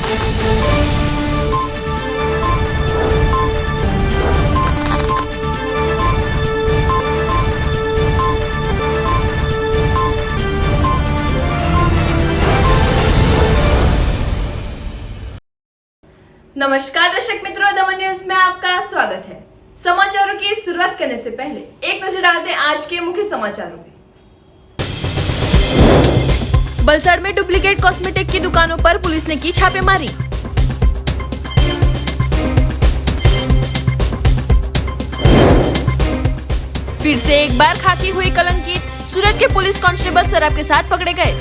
नमस्कार दर्शक मित्रों, दमन न्यूज में आपका स्वागत है। समाचारों की शुरुआत करने से पहले एक नजर डालते हैं आज के मुख्य समाचारों पे। बलसाड़ में डुप्लीकेट कॉस्मेटिक की दुकानों पर पुलिस ने की छापेमारी। फिर से एक बार खाकी हुई कलंकित, सूरत के पुलिस कांस्टेबल शराब के साथ पकड़े गए।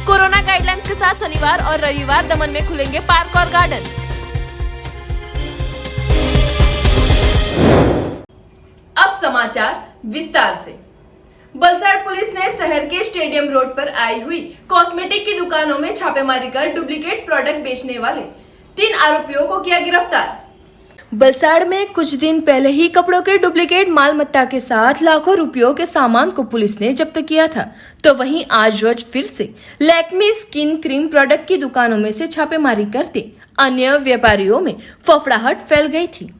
कोरोना गाइडलाइंस के साथ शनिवार और रविवार दमन में खुलेंगे पार्क और गार्डन। अब समाचार विस्तार से। बलसाड़ पुलिस ने शहर के स्टेडियम रोड पर आई हुई कॉस्मेटिक की दुकानों में छापेमारी कर डुप्लीकेट प्रोडक्ट बेचने वाले 3 आरोपियों को किया गिरफ्तार। बलसाड़ में कुछ दिन पहले ही कपड़ों के डुप्लीकेट माल मत्ता के साथ लाखों रुपयों के सामान को पुलिस ने जब्त किया था, तो वहीं आज रोज फिर से लैक्मे स्किन क्रीम प्रोडक्ट की दुकानों में से छापेमारी करते अन्य व्यापारियों में फफड़ाहट फैल गई थी।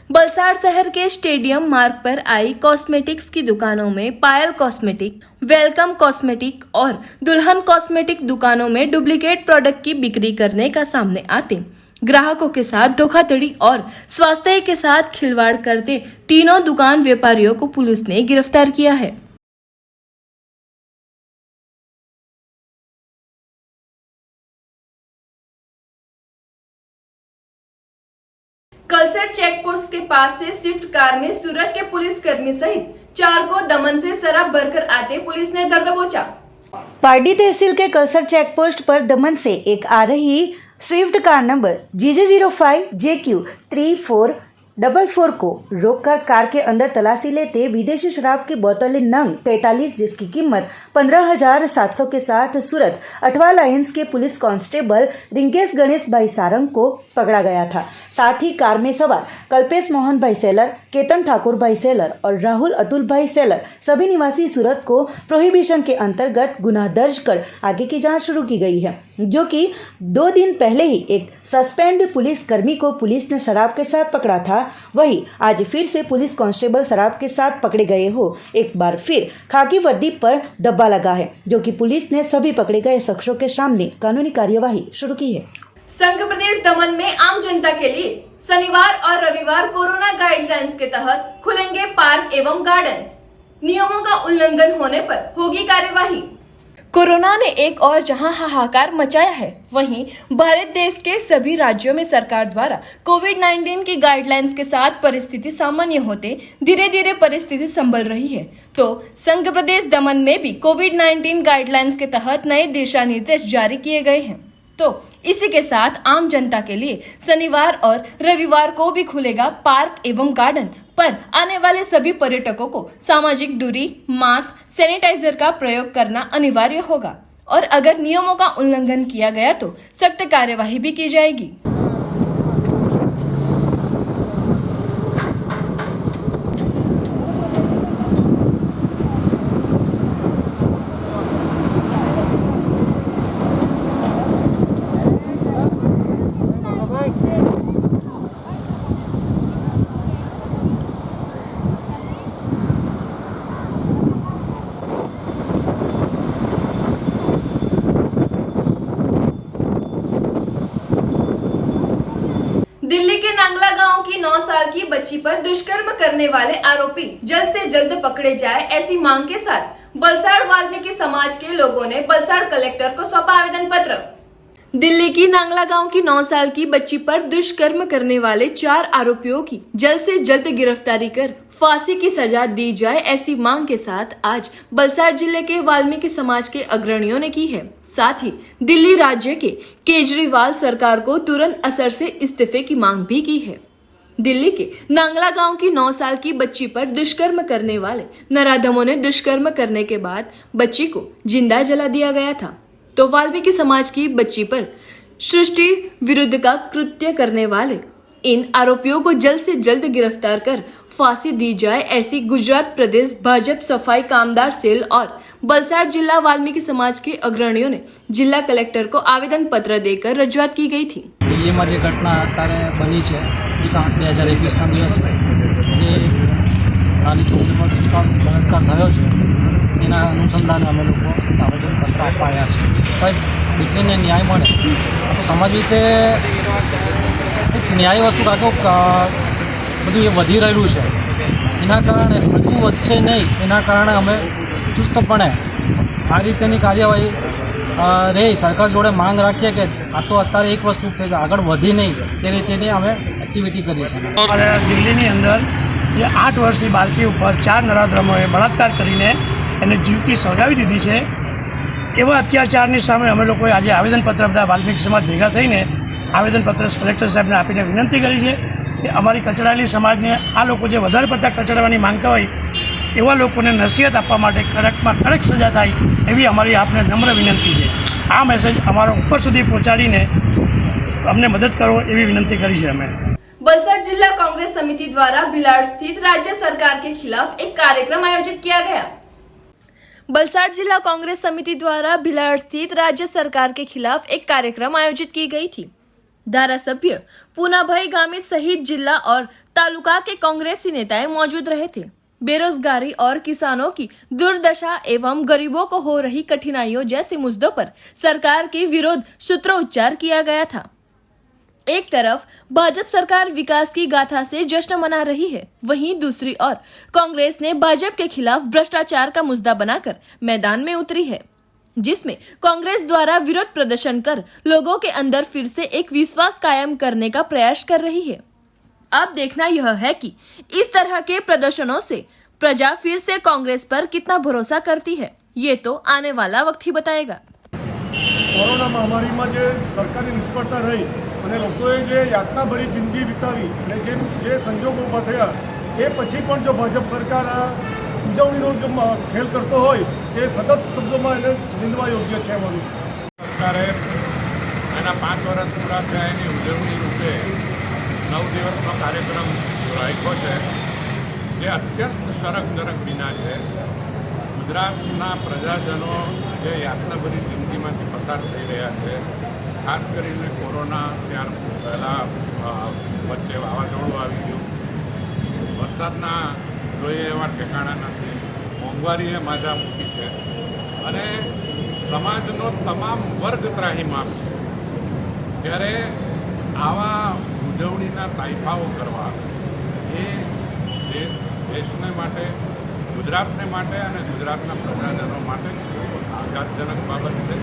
बलसाड़ शहर के स्टेडियम मार्ग पर आई कॉस्मेटिक्स की दुकानों में पायल कॉस्मेटिक, वेलकम कॉस्मेटिक और दुल्हन कॉस्मेटिक दुकानों में डुप्लीकेट प्रोडक्ट की बिक्री करने का सामने आते ग्राहकों के साथ धोखाधड़ी और स्वास्थ्य के साथ खिलवाड़ करते तीनों दुकान व्यापारियों को पुलिस ने गिरफ्तार किया है। कलसर चेक पोस्ट के पास से स्विफ्ट कार में सूरत के पुलिस कर्मी सहित 4 को दमन से शराब भरकर आते पुलिस ने दर दबोचा। पारडी तहसील के कलसर चेक पोस्ट पर दमन से एक आ रही स्विफ्ट कार नंबर GJ05JQ3444 को रोककर कार के अंदर तलाशी लेते विदेशी शराब की बोतलें नंग 43 जिसकी कीमत 15,700 के साथ सूरत अठवा लाइन्स के पुलिस कांस्टेबल रिंकेश गणेश भाई सारंग को पकड़ा गया था। साथ ही कार में सवार कल्पेश मोहन भाई सेलर, केतन ठाकुर भाई सेलर और राहुल अतुल भाई सेलर सभी निवासी सूरत को प्रोहिबिशन के अंतर्गत गुनाह दर्ज कर आगे की जांच शुरू की गई है, जो कि 2 दिन पहले ही एक सस्पेंड पुलिस कर्मी को पुलिस ने शराब के साथ पकड़ा था। वही आज फिर से पुलिस कांस्टेबल शराब के साथ पकड़े गए हो। एक बार फिर खाकी वर्दी पर दब्बा लगा है, जो कि पुलिस ने सभी पकड़े गए शख्सों के सामने कानूनी कार्यवाही शुरू की है। संघ प्रदेश दमन में आम जनता के लिए शनिवार और रविवार कोरोना गाइडलाइंस के तहत खुलेंगे पार्क एवं गार्डन। नियमों का उल्लंघन होने पर होगी कार्यवाही। कोरोना ने एक और जहां हाहाकार मचाया है, वहीं भारत देश के सभी राज्यों में सरकार द्वारा कोविड-19 की गाइडलाइंस के साथ परिस्थिति सामान्य होते धीरे धीरे परिस्थिति संभल रही है। तो संघ प्रदेश दमन में भी कोविड-19 गाइडलाइंस के तहत नए दिशा निर्देश जारी किए गए हैं। तो इसी के साथ आम जनता के लिए शनिवार और रविवार को भी खुलेगा पार्क एवं गार्डन, पर आने वाले सभी पर्यटकों को सामाजिक दूरी, मास्क, सैनिटाइजर का प्रयोग करना अनिवार्य होगा और अगर नियमों का उल्लंघन किया गया तो सख्त कार्यवाही भी की जाएगी। दिल्ली के नांगला गांव की 9 साल की बच्ची पर दुष्कर्म करने वाले आरोपी जल्द से जल्द पकड़े जाए, ऐसी मांग के साथ बलसाड़ वाल्मीकि समाज के लोगों ने बलसाड़ कलेक्टर को सौंपा आवेदन पत्र। दिल्ली की नांगला गांव की 9 साल की बच्ची पर दुष्कर्म करने वाले 4 आरोपियों की जल्द से जल्द गिरफ्तारी कर फांसी की सजा दी जाए, ऐसी मांग के साथ आज बलसाड़ जिले के वाल्मीकि समाज के अग्रणियों ने की है। साथ ही दिल्ली राज्य के केजरीवाल सरकार को तुरंत असर से इस्तीफे की मांग भी की है। दिल्ली के नांगला गांव की 9 साल की बच्ची पर दुष्कर्म करने वाले नराधमों ने दुष्कर्म करने के बाद बच्ची को जिंदा जला दिया गया था, तो वाल्मीकि समाज की बच्ची पर सृष्टि विरुद्ध का कृत्य करने वाले इन आरोपियों को जल्द से जल्द गिरफ्तार कर फांसी दी जाए, ऐसी गुजरात प्रदेश भाजपा सफाई कामदार सेल और वलसाड जिला वाल्मीकि समाज के अग्रણીઓ ने जिला कलेक्टर को आवेदन पत्र देकर रजूआत की गई थी। દિલ્હીમાં જે ઘટના અત્યારે બની છે 2021ના દિવસે જે નાની છોકરી પર બળાત્કાર થયો છે એના અનુસંધાને અમે લોકો આવેદનપત્ર આપવા આવ્યા છે। સાહેબ, દીકરીને ન્યાય મળે તો સમાજ રીતે એક ન્યાય વસ્તુ બધું એ વધી રહેલું છે, એના કારણે હજુ વધશે નહીં, એના કારણે અમે ચુસ્તપણે આ રીતેની કાર્યવાહી રે સરકાર જોડે માંગ રાખીએ કે આ તો અત્યારે એક વસ્તુ કે આગળ વધી નહીં તે રીતેની અમે એક્ટિવિટી કરીએ છીએ। દિલ્હીની અંદર જે 8 વર્ષની બાળકી ઉપર 4 નરાધમોએ બળાત્કાર કરીને એને જીવતી સળગાવી દીધી છે, એવા અત્યાચારની સામે અમે લોકોએ આજે આવેદનપત્ર બધા વાલ્મીકી સમાજ ભેગા થઈને આવેદનપત્ર કલેક્ટર સાહેબને આપીને વિનંતી કરી છે કે અમારી કચડાયેલી સમાજને આ લોકો જે વધારે પડતા કચડાવવાની માંગતા હોય એવા લોકોને નસીહત આપવા માટે કડકમાં કડક સજા થાય એવી અમારી આપને નમ્ર વિનંતી છે। આ મેસેજ અમારો ઉપર સુધી પહોંચાડીને અમને મદદ કરો એવી વિનંતી કરી છે અમે। वलसाड जिला कांग्रेस समिति द्वारा भिलाड़ स्थित राज्य सरकार के खिलाफ एक कार्यक्रम आयोजित किया गया। वलसाड जिला कांग्रेस समिति द्वारा भिलाड़ स्थित राज्य सरकार के खिलाफ एक कार्यक्रम आयोजित की गई थी। धारासभ्य पूनाभाई गामित सहित जिला और तालुका के कांग्रेसी नेताएं मौजूद रहे थे। बेरोजगारी और किसानों की दुर्दशा एवं गरीबों को हो रही कठिनाइयों जैसे मुद्दों पर सरकार के विरोध सूत्रोच्चार किया गया था। एक तरफ भाजपा सरकार विकास की गाथा से जश्न मना रही है, वहीं दूसरी ओर कांग्रेस ने भाजपा के खिलाफ भ्रष्टाचार का मुद्दा बनाकर मैदान में उतरी है, जिसमें कांग्रेस द्वारा विरोध प्रदर्शन कर लोगों के अंदर फिर से एक विश्वास कायम करने का प्रयास कर रही है। अब देखना यह है कि इस तरह के प्रदर्शनों से प्रजा फिर से कांग्रेस पर कितना भरोसा करती है, ये तो आने वाला वक्त ही बताएगा। કોરોના મહામારીમાં જે સરકારની નિષ્ફળતા રહી અને લોકોએ જે યાતનાભરી જિંદગી વિતાવી અને જે સંજોગો ઊભા થયા એ પછી પણ જો ભાજપ સરકાર આ ઉજવણીનો જો ખેલ કરતો હોય એ સતત શબ્દોમાં એને નિંદવા યોગ્ય છે। અમારું સરકારે એના 5 વર્ષ પૂરા થયા એની ઉજવણી રૂપે 9 દિવસનો કાર્યક્રમ રાખ્યો છે, જે અત્યંત શરક વિના છે। ગુજરાતના પ્રજાજનો જે યાતનાભરી જિંદગીમાંથી પસાર થઈ રહ્યા છે, ખાસ કરીને કોરોના ત્યાર પહેલાં વચ્ચે વાવાઝોડું આવી ગયું, વરસાદના જોઈએ એવા ઠેકાણા નથી, મોંઘવારીએ માજા મૂકી છે અને સમાજનો તમામ વર્ગ ત્રાહીમામ છે। ત્યારે આવા ઉજવણીના તાઇફાઓ કરવા એ દેશને માટે, ગુજરાતને માટે અને ગુજરાતના પ્રજાજનો માટે આઘાતજનક બાબત છે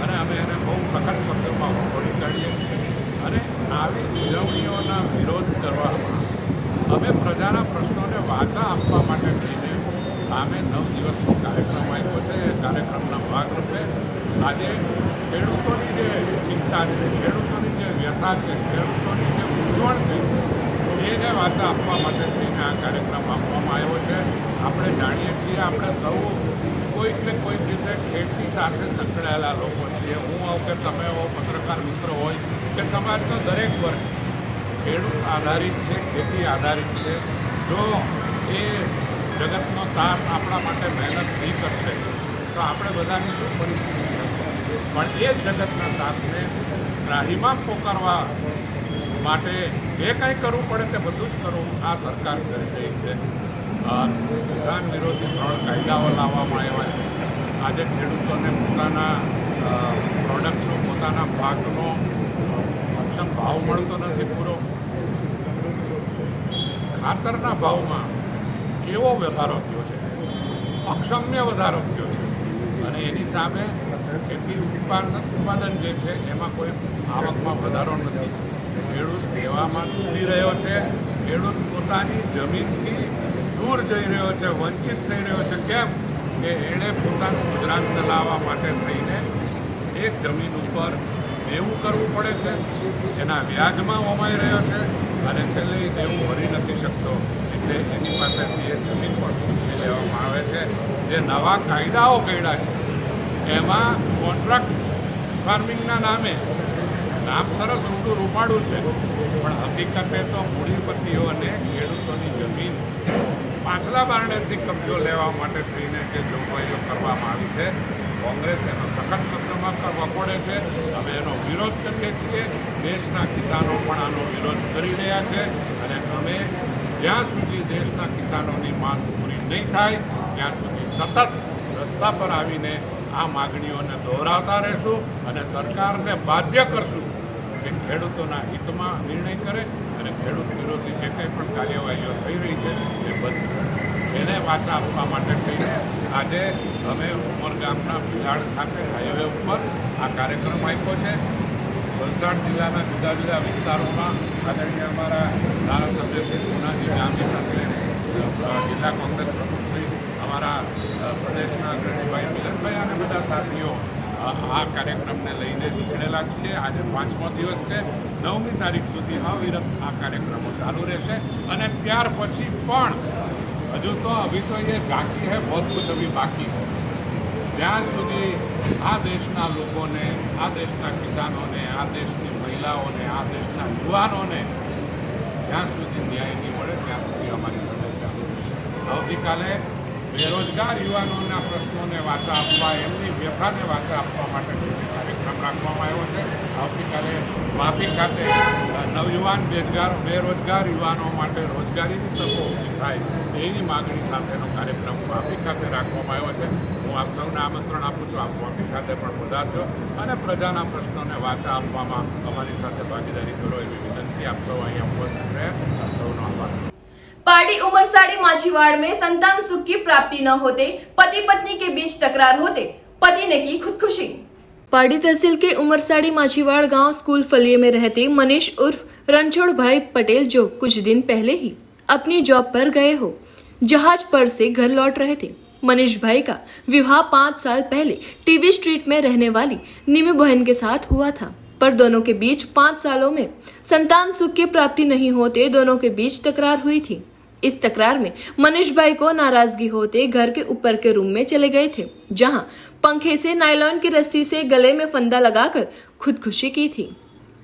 અને અમે એને બહુ સખત શબ્દોમાં વખોડી કાઢીએ છીએ અને આવી ઉજવણીઓના વિરોધ કરવામાં અમે પ્રજાના પ્રશ્નોને વાચા આપવા માટે થઈને સામે 9 દિવસનો કાર્યક્રમ આપ્યો છે। એ કાર્યક્રમના ભાગરૂપે આજે ખેડૂતોની જે ચિંતા છે, ખેડૂતોની જે વ્યથા છે, ખેડૂતોની જે મૂંઝવણ છે એને વાચા આપવા માટે થઈને આ કાર્યક્રમ આપવામાં આવ્યો છે। આપણે જાણીએ છીએ, આપણે સૌ કોઈક ને કોઈક રીતે ખેતી સાથે સંકળાયેલા લોકો છીએ। હું હોઉં કે તમે હો, પત્રકાર મિત્રો હોય કે સમાજનો દરેક વર્ગ ખેડૂત આધારિત છે, ખેતી આધારિત છે। જો એ જગતનો તાત આપણા માટે મહેનત નહીં કરશે તો આપણે બધાની શું પરિસ્થિતિ થશે? પણ એ જ જગતના તાતને ત્રાહીમામ પોકારવા માટે જે કંઈ કરવું પડે તે બધું જ કરવું આ સરકાર કરી રહી છે। કિસાન વિરોધી 3 કાયદાઓ લાવવામાં આવ્યા છે। આજે ખેડૂતોને પોતાના પ્રોડક્ટનો, પોતાના પાકનો સક્ષમ ભાવ મળતો નથી પૂરો। ખાતરના ભાવમાં કેવો વધારો થયો છે, અક્ષમ્ય વધારો થયો છે અને એની સામે ખેતી ઉત્પાદન જે છે એમાં કોઈ આવકમાં વધારો નથી। ખેડૂત દેવામાં ડૂબી રહ્યો છે, ખેડૂત પોતાની જમીનથી દૂર જઈ રહ્યો છે, વંચિત થઈ રહ્યો છે। કેમ કે એણે પોતાનું ગુજરાન ચલાવવા માટે થઈને એક જમીન ઉપર દેવું કરવું પડે છે, એના વ્યાજમાં હોમાઈ રહ્યો છે અને છેલ્લે એ દેવું ભરી નથી શકતો, એટલે એની પાસેથી એ જમીન પણ પૂછી લેવામાં આવે છે। જે નવા કાયદાઓ કર્યા છે એમાં કોન્ટ્રાક્ટ ફાર્મિંગના નામે નામ સરસ ઊંડું રૂપાળું છે, પણ હકીકતે તો મૂડીપતિઓ અને ખેડૂતોની જમીન પાછલા બારણેથી કબજો લેવા માટે થઈને જે જોગવાઈઓ કરવામાં આવી છે, કોંગ્રેસ એનો સખત શબ્દોમાં વખોડે છે. અમે એનો વિરોધ કરીએ છીએ. દેશના કિસાનો પણ આનો વિરોધ કરી રહ્યા છે અને અમે જ્યાં સુધી દેશના કિસાનોની માંગ પૂરી નહીં થાય ત્યાં સુધી સતત રસ્તા પર આવીને આ માગણીઓને દોહરાવતા રહેશું અને સરકારને બાધ્ય કરશું કે ખેડૂતોના હિતમાં નિર્ણય કરે અને ખેડૂત વિરોધી જે કંઈ પણ કાર્યવાહીઓ થઈ રહી છે એ બંધ કરે. એને વાચા આપવા માટે થઈને આજે અમે ઉમરગામના બિલાડ ખાતે હાઈવે ઉપર આ કાર્યક્રમ આપ્યો છે. વલસાડ જિલ્લાના જુદા જુદા વિસ્તારોમાં આદરણીય અમારા ધારાસભ્ય શ્રી પૂનાજી ગામી સાથે જિલ્લા કોંગ્રેસ પ્રમુખ શ્રી અમારા પ્રદેશના અગ્રણીભાઈ મિલનભાઈ અને બધા સાથીઓ આ કાર્યક્રમને લઈને નીકળેલા છીએ. આજે 5મો દિવસ છે. 9મી તારીખ સુધી અવિરત આ કાર્યક્રમો ચાલુ રહેશે અને ત્યાર પછી પણ હજુ તો અભી તો ये बाकी है, बहुत कुछ अभी बाकी है. જ્યાં સુધી આ દેશના લોકોને, આ દેશના કિસાનોને, આ દેશની મહિલાઓને, આ દેશના યુવાનોને જ્યાં સુધી ન્યાય નહીં મળે ત્યાં સુધી અમારી લડાઈ ચાલુ રહેશે. આવતીકાલે બેરોજગાર યુવાનોના પ્રશ્નોને વાચા આપવા, એમની વ્યથાને વાચા આપવા માટે કાર્યક્રમ રાખવામાં આવ્યો છે. આવતીકાલે વાપી ખાતે નવયુવાન બેરોજગાર યુવાનો માટે રોજગારીની તકો ઊભી થાય એની માગણી સાથેનો કાર્યક્રમ વાપી ખાતે રાખવામાં આવ્યો છે. હું આપ સૌને આમંત્રણ આપું છું, આપ વાપી ખાતે પણ પધારજો અને પ્રજાના પ્રશ્નોને વાચા આપવામાં અમારી સાથે ભાગીદારી કરો એવી વિનંતી. આપ સૌ અહીંયા ઉપસ્થિત રહ્યા, આપ સૌનો આભાર. पार्टी उमरसाड़ी माछीवाड़ में संतान सुख की प्राप्ति न होते पति पत्नी के बीच तकरार होते पति ने की खुदकुशी. पार्टी तहसील के उमरसाड़ी माछीवाड़ गांव स्कूल फलिये में रहते मनीष उर्फ रणछोड़ भाई पटेल जो कुछ दिन पहले ही अपनी जॉब पर गए हो जहाज पर से घर लौट रहे थे. मनीष भाई का विवाह 5 साल पहले टीवी स्ट्रीट में रहने वाली निमी बहन के साथ हुआ था, पर दोनों के बीच 5 सालों में संतान सुख की प्राप्ति नहीं होते दोनों के बीच तकरार हुई थी. इस तकरार में मनीष भाई को नाराजगी होते घर के ऊपर के रूम में चले गए थे, जहां पंखे से नायलॉन की रस्सी से गले में फंदा लगाकर खुदकुशी की थी.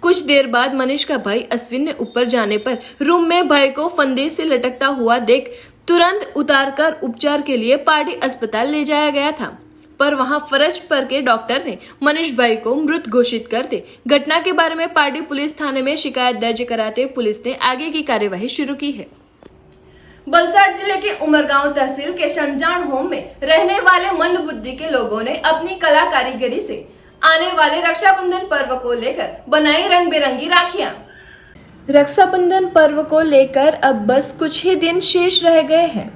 कुछ देर बाद मनीष का भाई अश्विन ने ऊपर जाने पर रूम में भाई को फंदे से लटकता हुआ देख तुरंत उतारकर उपचार के लिए पार्टी अस्पताल ले जाया गया था, पर वहां फर्ज पर के डॉक्टर ने मनीष भाई को मृत घोषित करते घटना के बारे में पार्टी पुलिस थाने में शिकायत दर्ज कराते पुलिस ने आगे की कार्यवाही शुरू की है. वलसाड जिले के उमरगांव तहसील के शमजान होम में रहने वाले मंदबुद्धि के लोगों ने अपनी कला कारीगरी से आने वाले रक्षाबंधन पर्व को लेकर बनाई रंग बिरंगी राखियां. रक्षाबंधन पर्व को लेकर अब बस कुछ ही दिन शेष रह गए हैं,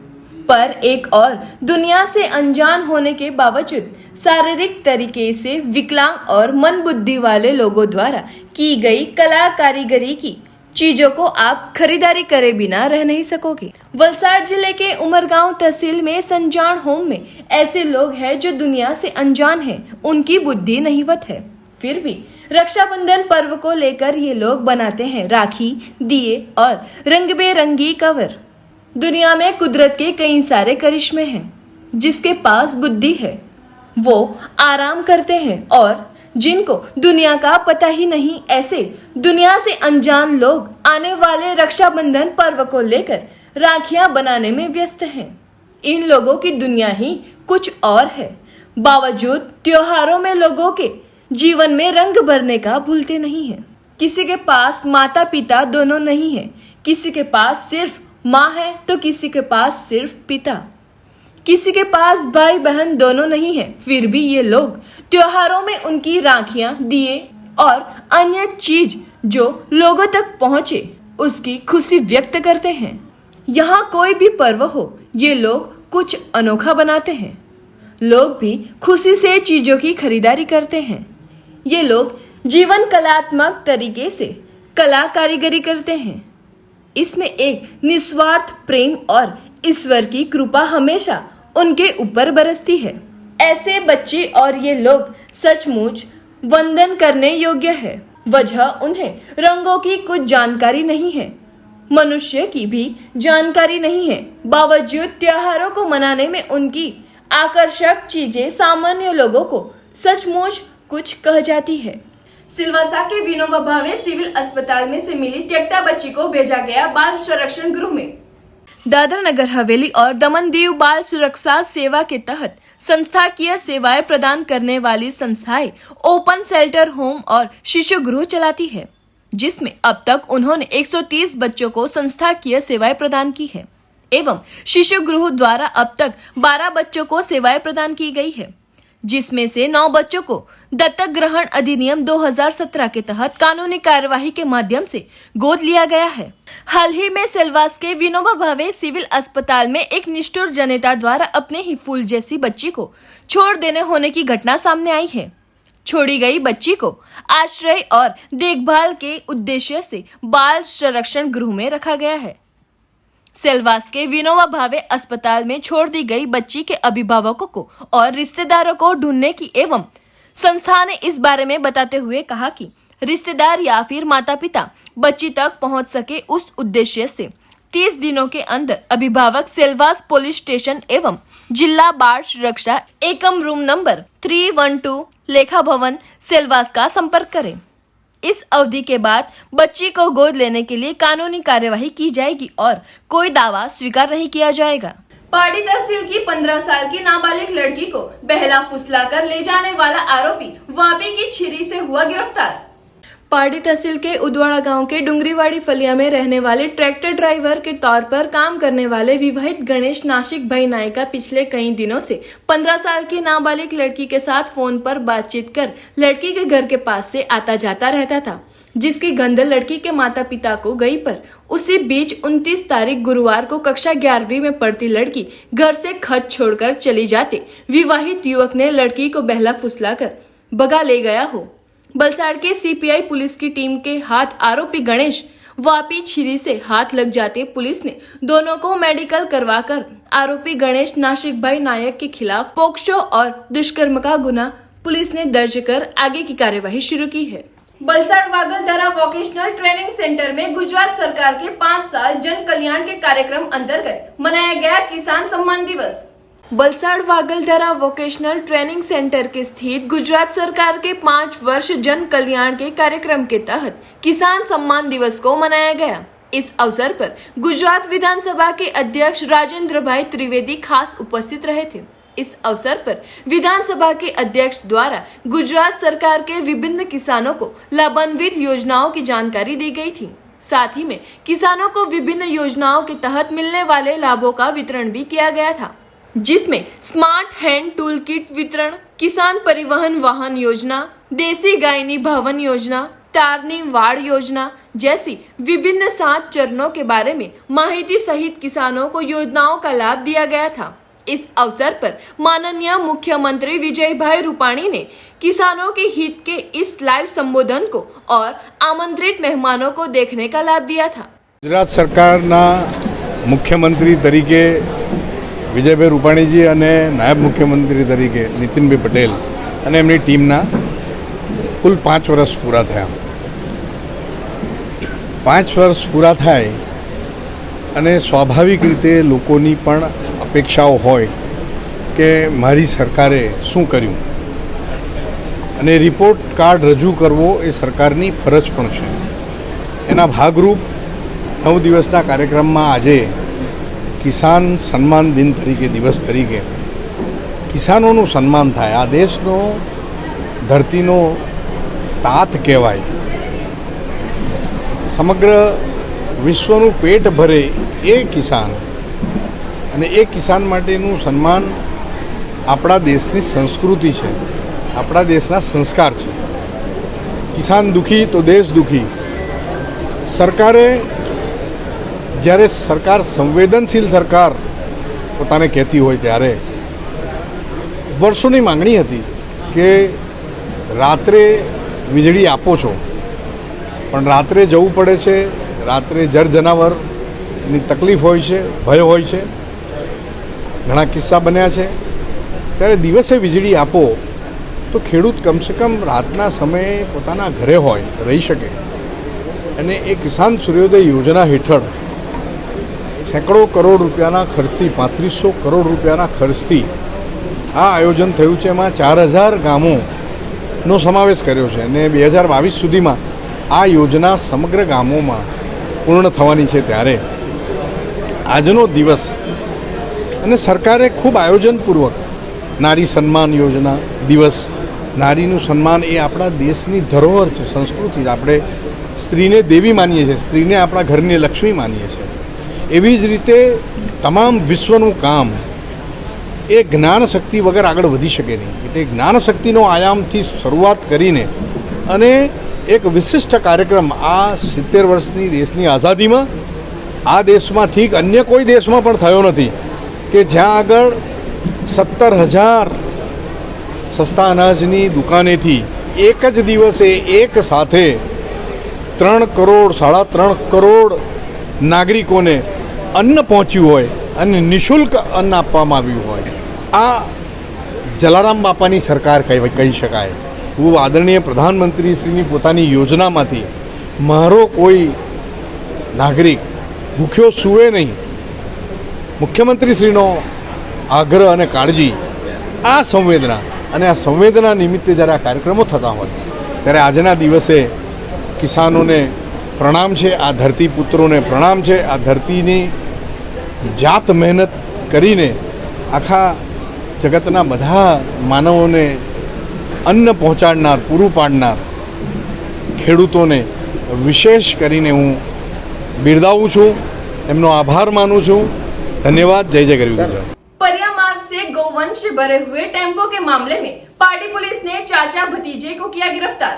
पर एक और दुनिया से अनजान होने के बावजूद शारीरिक तरीके से विकलांग और मंदबुद्धि वाले लोगों द्वारा की गई कला कारीगरी की चीजों को आप खरीदारी करे बिना रह नहीं सकोगे. वलसाड जिले के उमरगांव तहसील में संजान होम में ऐसे लोग हैं जो दुनिया से अनजान हैं, उनकी बुद्धि नहीवत है, फिर भी रक्षाबंधन पर्व को लेकर ये लोग बनाते हैं राखी, दिए और रंग बेरंगी कवर. दुनिया में कुदरत के कई सारे करिश्मे हैं. जिसके पास बुद्धि है वो आराम करते हैं और जिनको दुनिया का पता ही नहीं, ऐसे दुनिया से अनजान लोग आने वाले रक्षाबंधन पर्व को लेकर राखियां बनाने में व्यस्त हैं. इन लोगों की दुनिया ही कुछ और है. बावजूद त्योहारों में लोगों के जीवन में रंग भरने का भूलते नहीं है. किसी के पास माता पिता दोनों नहीं है, किसी के पास सिर्फ माँ है तो किसी के पास सिर्फ पिता, किसी के पास भाई बहन दोनों नहीं है, फिर भी ये लोग त्योहारों में उनकी राखियां, दिए और अन्य चीज जो लोगों तक पहुंचे उसकी खुशी व्यक्त करते हैं. यहाँ कोई भी पर्व हो ये लोग कुछ अनोखा बनाते हैं. लोग भी खुशी से चीजों की खरीदारी करते हैं. ये लोग जीवन कलात्मक तरीके से कला कारीगरी करते हैं. इसमें एक निस्वार्थ प्रेम और ईश्वर की कृपा हमेशा उनके ऊपर बरसती है. ऐसे बच्चे और ये लोग सचमुच वंदन करने योग्य है. वजह उन्हें रंगों की कुछ जानकारी नहीं है, मनुष्य की भी जानकारी नहीं है. बावजूद त्योहारों को मनाने में उनकी आकर्षक चीजें सामान्य लोगों को सचमुच कुछ कह जाती है. सिलवासा के विनोबा भावे सिविल अस्पताल में से मिली त्यक्ता बच्ची को भेजा गया बाल संरक्षण गृह में। दादरा नगर हवेली और दमन दीव बाल सुरक्षा सेवा के तहत संस्थाकीय सेवाएं प्रदान करने वाली संस्थाएं ओपन शेल्टर होम और शिशु गृह चलाती है, जिसमें अब तक उन्होंने 130 बच्चों को संस्थाकीय सेवाएं प्रदान की है एवं शिशु गृह द्वारा अब तक 12 बच्चों को सेवाएं प्रदान की गई है, जिसमें से 9 बच्चों को दत्तक ग्रहण अधिनियम 2017 के तहत कानूनी कार्यवाही के माध्यम से गोद लिया गया है। हाल ही में सेलवास के विनोबा भावे सिविल अस्पताल में एक निष्ठुर जनता द्वारा अपने ही फूल जैसी बच्ची को छोड़ देने होने की घटना सामने आई है। छोड़ी गई बच्ची को आश्रय और देखभाल के उद्देश्य से बाल संरक्षण गृह में रखा गया है। सेलवास के विनोबा भावे अस्पताल में छोड़ दी गई बच्ची के अभिभावकों को और रिश्तेदारों को ढूंढने की एवं संस्था ने इस बारे में बताते हुए कहा कि रिश्तेदार या फिर माता पिता बच्ची तक पहुंच सके, उस उद्देश्य से 30 दिनों के अंदर अभिभावक सेलवास पुलिस स्टेशन एवं जिला बाल सुरक्षा एकम रूम नंबर 312 लेखा भवन सेलवास का संपर्क करें। इस अवधि के बाद बच्ची को गोद लेने के लिए कानूनी कार्यवाही की जाएगी और कोई दावा स्वीकार नहीं किया जाएगा। पार्टी तहसील की 15 साल की नाबालिग लड़की को बहला फुसलाकर ले जाने वाला आरोपी वापी की छिरी से हुआ गिरफ्तार। पार्टी तहसील के उदवाड़ा गांव के डुंगरीवाड़ी फलिया में रहने वाले ट्रैक्टर ड्राइवर के तौर पर काम करने वाले विवाहित गणेश नासिक भाई नायका पिछले कई दिनों से 15 साल की नाबालिग लड़की के साथ फोन पर बातचीत कर लड़की के घर के पास से आता जाता रहता था, जिसकी गंध लड़की के माता पिता को गई। पर उसी बीच 29 तारीख गुरुवार को कक्षा 11वीं में पढ़ती लड़की घर से खत छोड़कर चली जाते विवाहित युवक ने लड़की को बहला फुसलाकर भगा ले गया हो। बलसाड़ के सीपीआई पुलिस की टीम के हाथ आरोपी गणेश वापी छिरी से हाथ लग जाते पुलिस ने दोनों को मेडिकल करवाकर आरोपी गणेश नासिक भाई नायक के खिलाफ पोक्सो और दुष्कर्म का गुना पुलिस ने दर्ज कर आगे की कार्यवाही शुरू की है। बलसाड़ वागलधारा वोकेशनल ट्रेनिंग सेंटर में गुजरात सरकार के 5 साल जन कल्याण के कार्यक्रम अंतर्गत मनाया गया किसान सम्मान दिवस। बलसाड़ वागलधारा वोकेशनल ट्रेनिंग सेंटर के स्थित गुजरात सरकार के 5 वर्ष जन कल्याण के कार्यक्रम के तहत किसान सम्मान दिवस को मनाया गया। इस अवसर पर गुजरात विधानसभा के अध्यक्ष राजेंद्र भाई त्रिवेदी खास उपस्थित रहे थे। इस अवसर पर विधानसभा के अध्यक्ष द्वारा गुजरात सरकार के विभिन्न किसानों को लाभान्वित योजनाओं की जानकारी दी गई थी। साथ ही में किसानों को विभिन्न योजनाओं के तहत मिलने वाले लाभों का वितरण भी किया गया था, जिसमें स्मार्ट हैंड टूल किट वितरण, किसान परिवहन वाहन योजना, देसी गाय निभावन योजना, तारनी वाड़ योजना जैसी विभिन्न 7 चरणों के बारे में माहिती सहित किसानों को योजनाओं का लाभ दिया गया था। इस अवसर पर माननीय मुख्यमंत्री विजय भाई रूपाणी ने किसानों के हित के इस लाइव संबोधन को और आमंत्रित मेहमानों को देखने का लाभ दिया था। गुजरात सरकारना मुख्यमंत्री तरीके विजयभाई रूपाणीजी અને નાયબ મુખ્યમંત્રી તરીકે નીતિનભાઈ પટેલ અને એમની ટીમના કુલ 5 વર્ષ પૂરા થયા। 5 વર્ષ પૂરા થાય અને સ્વાભાવિક રીતે લોકોની પણ અપેક્ષાઓ હોય કે મારી સરકારે શું કર્યું અને રિપોર્ટ કાર્ડ રજૂ કરવો એ સરકારની ફરજ પણ છે। એના ભાગરૂપ 9 દિવસના કાર્યક્રમમાં આજે કિસાન સન્માન દિન તરીકે દિવસ તરીકે કિસાનોનું સન્માન થાય। આ દેશનો ધરતીનો તાત કહેવાય। સમગ્ર વિશ્વનું પેટ ભરે એ કિસાન અને એ કિસાન માટેનું સન્માન આપણા દેશની સંસ્કૃતિ છે, આપણા દેશના સંસ્કાર છે। કિસાન દુઃખી તો દેશ દુઃખી। સરકારે જ્યારે સરકાર સંવેદનશીલ સરકાર પોતાને કહેતી હોય ત્યારે વર્ષોની માંગણી હતી કે રાત્રે વીજળી આપો છો પણ રાત્રે જવું પડે છે, રાત્રે જળ જનાવરની તકલીફ હોય છે, ભય હોય છે, ઘણા કિસ્સા બન્યા છે। ત્યારે દિવસે વીજળી આપો તો ખેડૂત કમસે કમ રાતના સમયે પોતાના ઘરે હોય, રહી શકે। અને એ કિસાન સૂર્યોદય યોજના હેઠળ સેંકડો કરોડ રૂપિયાના ખર્ચથી 3500 કરોડ રૂપિયાના ખર્ચથી આ આયોજન થયું છે। એમાં 4000 ગામો નો સમાવેશ કર્યો છે અને 2022 સુધીમાં આ યોજના સમગ્ર ગામોમાં પૂર્ણ થવાની છે. ત્યારે આજનો દિવસ અને સરકારે ખૂબ આયોજનપૂર્વક નારી સન્માન યોજના દિવસ, નારીનું સન્માન એ આપણા દેશની ધરોહર છે, સંસ્કૃતિ. આપણે સ્ત્રીને દેવી માનીએ છીએ, સ્ત્રીને આપણા ઘરની લક્ષ્મી માનીએ છીએ. એવી જ રીતે તમામ વિશ્વનું કામ એ જ્ઞાન શક્તિ વગર આગળ વધી શકે નહીં. એટલે જ્ઞાન શક્તિનો આયામથી શરૂઆત કરીને અને એક વિશિષ્ટ કાર્યક્રમ આ 70 વર્ષની દેશની આઝાદીમાં આ દેશમાં ઠીક અન્ય કોઈ દેશમાં પણ થયો નથી કે જ્યાં આગળ 17,000 સસ્તા અનાજની દુકાનેથી એક જ દિવસે એક સાથે 3 કરોડ 3.5 કરોડ નાગરિકોને અન્ન પહોંચ્યું હોય અને નિઃશુલ્ક અન્ન આપવામાં આવ્યું હોય. આ જલારામ બાપાની સરકાર કહી શકાય. હું આદરણીય પ્રધાનમંત્રીશ્રીની પોતાની યોજનામાંથી મારો કોઈ નાગરિક ભૂખ્યો સૂવે નહીં, મુખ્યમંત્રીશ્રીનો આગ્રહ અને કાળજી, આ સંવેદના અને આ સંવેદના નિમિત્તે જ્યારે આ કાર્યક્રમો થતા હોય ત્યારે આજના દિવસે કિસાનોને પ્રણામ છે, આ ધરતીપુત્રોને પ્રણામ છે. આ ધરતીની જાત મહેનત કરીને આખા જગતના બધા માનવોને અન્ન પહોંચાડનાર, પૂરું પાડનાર ખેડૂતોને વિશેષ કરીને હું બિરદાવું છું, એમનો આભાર માનું છું. ધન્યવાદ. જય જય ગરવી ગુજરાત. परिया मार्ग से गौवंश से भरे हुए टेम्पो के मामले में पार्टी पुलिस ने चाचा भतीजे को किया गिरफ्तार.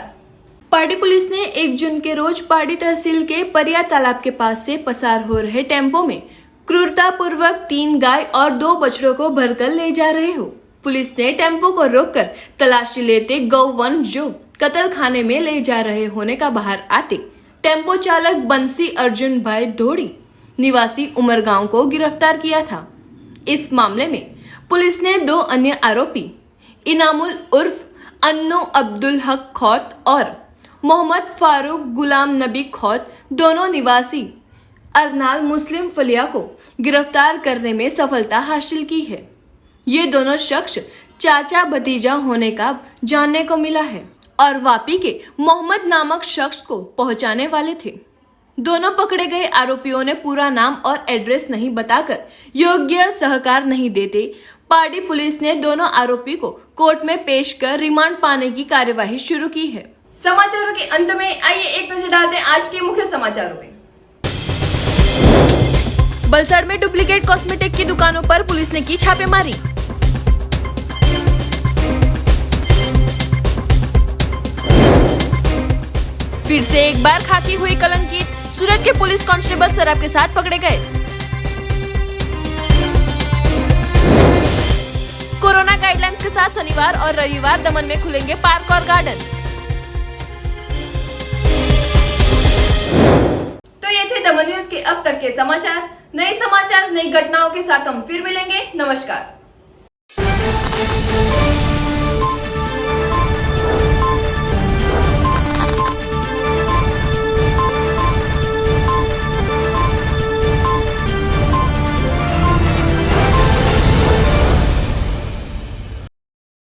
पार्टी पुलिस ने 1 जून के रोज पार्टी तहसील के परिया तालाब के पास से पसार हो रहे टेम्पो में क्रूरता पूर्वक 3 गाय और 2 बछड़ों को भरकर ले जा रहे हो. पुलिस ने टेम्पो को रोककर तलाशी लेते गौवंश जो कत्ल खाने में ले जा रहे होने का बाहर आते टेम्पो चालक बंसी अर्जुन भाई धोड़ी निवासी उमरगांव को गिरफ्तार किया था. इस मामले में पुलिस ने 2 अन्य आरोपी इनामुल उर्फ अन्नू अब्दुल हक खौत और मोहम्मद फारूक गुलाम नबी खौत दोनों निवासी अरनाल मुस्लिम फलिया को गिरफ्तार करने में सफलता हासिल की है. ये दोनों शख्स चाचा भतीजा होने का जानने को मिला है और वापी के मोहम्मद नामक शख्स को पहुंचाने वाले थे. दोनों पकड़े गए आरोपियों ने पूरा नाम और एड्रेस नहीं बताकर योग्य सहकार नहीं देते. पार्टी पुलिस ने दोनों आरोपी को कोर्ट में पेश कर रिमांड पाने की कार्यवाही शुरू की है. समाचारों के अंत में आइए एक नजर डालते हैं आज के मुख्य समाचारों पे. बलसाड़ में डुप्लीकेट कॉस्मेटिक की दुकानों पर पुलिस ने की छापेमारी. फिर से एक बार खाकी हुई कलंकित सूरत के पुलिस कांस्टेबल शराब के साथ पकड़े गए. कोरोना गाइडलाइंस के साथ शनिवार और रविवार दमन में खुलेंगे पार्क और गार्डन. तो ये थे दमन न्यूज के अब तक के समाचार. नए समाचार, नई घटनाओं के साथ हम फिर मिलेंगे. नमस्कार.